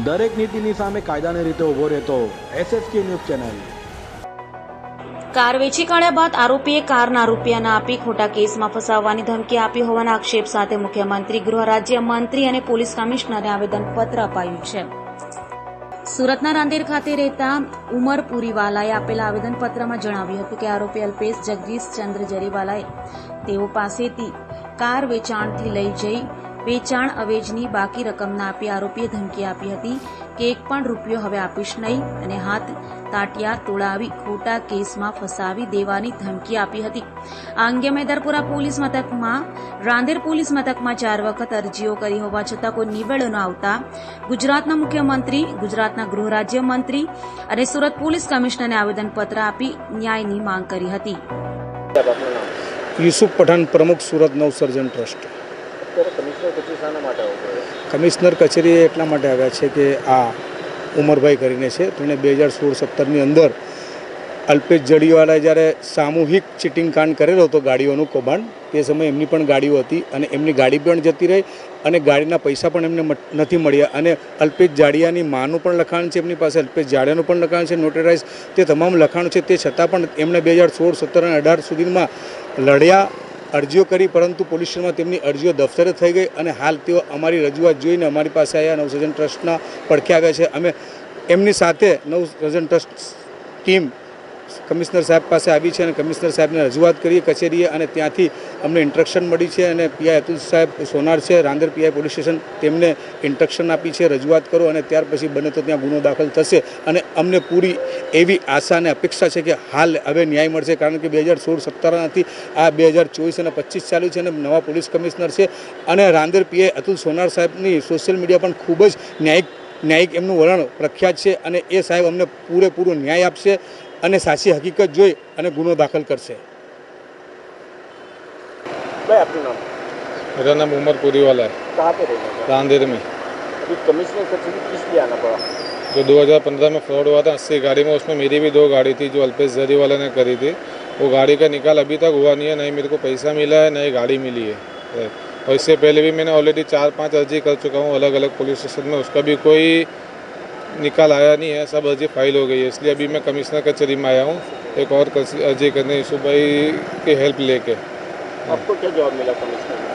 દરેક નીતિની સામે કાયદાની રીતે ઊભો રહેતો SSK ન્યૂઝ ચેનલ। કાર વેચી કાઢ્યા બાદ આરોપીએ કારના રૂપિયા ના આપી ખોટા કેસમાં ફસાવવાની ધમકી આપી હોવાના આક્ષેપ સાથે મુખ્યમંત્રી, ગૃહ રાજ્ય મંત્રી અને પોલીસ કમિશનરને આવેદનપત્ર અપાયું છે। સુરતના રાંદેર ખાતે રહેતા ઉમર પુરીવાલાએ આપેલા આવેદનપત્રમાં જણાવ્યું હતું કે આરોપી અલ્પેશ જગદીશ ચંદ્ર જરીવાલાએ તેઓ પાસેથી કાર વેચાણથી લઈ જઈ વેચાણ અવેજની બાકી રકમ ના આપી આરોપીએ ધમકી આપી હતી કે એક પણ રૂપિયો હવે આપીશ નહીં અને હાથ તાટિયા તોડાવી ખોટા કેસમાં ફસાવી દેવાની ધમકી આપી હતી। આ અંગે મેદરપુરા પોલીસ મથકમાં, રાંદેર પોલીસ મથકમાં 4 વખત અરજીઓ કરી હોવા છતાં કોઈ નિવેડો ન આવતા ગુજરાતના મુખ્યમંત્રી, ગુજરાતના ગૃહ રાજ્ય મંત્રી અને સુરત પોલીસ કમિશનરને આવેદનપત્ર આપી ન્યાયની માંગ કરી હતી। યુસુફ પઠાણ, પ્રમુખ, સુરત નવસર્જન ટ્રસ્ટ। કમિશનર કચેરી એટલા માટે આવ્યા છે કે આ ઉમરભાઈ કરીને છે, તેણે 2016-17ની અંદર અલ્પેશ જડીવાલાએ જ્યારે સામૂહિક ચીટિંગ કાંડ કરેલો હતો ગાડીઓનું કૌભાંડ, તે સમયે એમની પણ ગાડીઓ હતી અને એમની ગાડી પણ જતી રહી અને ગાડીના પૈસા પણ એમને નથી મળ્યા અને અલ્પેશ જાડિયાની માનું પણ લખાણ છે એમની પાસે, અલ્પેશ જાડિયાનું પણ લખાણ છે નોટરાઇઝ, તે તમામ લખાણ છે। તે છતાં પણ એમણે 2016, 17 અને 18 સુધીમાં લડ્યા, અરજીઓ કરી, પરંતુ પોલીસ સ્ટેશનમાં તેમની અરજીઓ દફતરે થઈ ગઈ અને હાલ તેઓ અમારી રજૂઆત જોઈને અમારી પાસે આવ્યા, નવસર્જન ટ્રસ્ટના પડખે આવ્યા છે। અમે એમની સાથે નવસર્જન ટ્રસ્ટ ટીમ કમિશનર સાહેબ પાસે આવી છે અને કમિશનર સાહેબને રજૂઆત કરીએ કચેરીએ અને ત્યાંથી અમને ઇન્સ્ટ્રક્શન મળી છે અને પીઆઈ અતુલ સાહેબ સોનાર છે, રાંદેર પીઆઈ પોલીસ સ્ટેશન, તેમને ઇન્સ્ટ્રક્શન આપી છે રજૂઆત કરો અને ત્યાર પછી બને તો ત્યાં ગુનો દાખલ થશે અને અમને પૂરી એવી આશા અને અપેક્ષા છે કે હાલ હવે ન્યાય મળશે, કારણ કે 2016-17 આ 2024 અને 25 ચાલુ છે અને નવા પોલીસ કમિશનર છે અને રાંદેર પીઆઈ અતુલ સોનાર સાહેબની સોશિયલ મીડિયા પણ ખૂબ જ ન્યાયિક એમનું વલણ પ્રખ્યાત છે અને એ સાહેબ અમને પૂરેપૂરો ન્યાય આપશે અને સાચી हकीकत જોઈ અને ગુનો દાખલ કરશે। भाई आपका नाम? मेरा नाम उमर पुरीवाला है। कहाँ पे रहना है? रांदेर में। अभी कमिश्नर कचेरी किस लिए आना पड़ा? जो 2015 में फ्रॉड हुआ था 80 गाड़ी में, उसमें मेरी भी 2 गाड़ी थी जो अल्पेश जरीवाला ने करी थी। वो गाड़ी का निकाल अभी तक हुआ नहीं है, नहीं मेरे को पैसा मिला है, नहीं गाड़ी मिली है। और इससे पहले भी मैंने ऑलरेडी 4-5 अर्जी कर चुका हूँ अलग अलग पुलिस स्टेशन में, उसका भी कोई निकाल आया नहीं है, सब अर्जी फाइल हो गई है। इसलिए अभी मैं कमिश्नर कचेरी में आया हूँ एक और अर्जी करने यूसुफ भाई की हेल्प लेके। आपको क्या जवाब मिला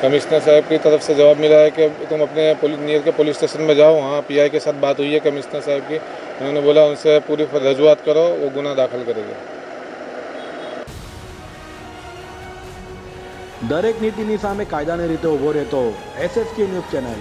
कमिश्नर साहब की तरफ से जवाब मिला है कि तुम अपने नियर के पुलिस स्टेशन में जाओ, वहाँ पीआई के साथ बात हुई है कमिश्नर साहब की, उन्होंने बोला उनसे पूरी रजूआत करो, वो गुना दाखिल करेंगे। દરેક નીતિની સામે કાયદાની રીતે ઊભો રહેતો SSK ન્યૂઝ ચેનલ।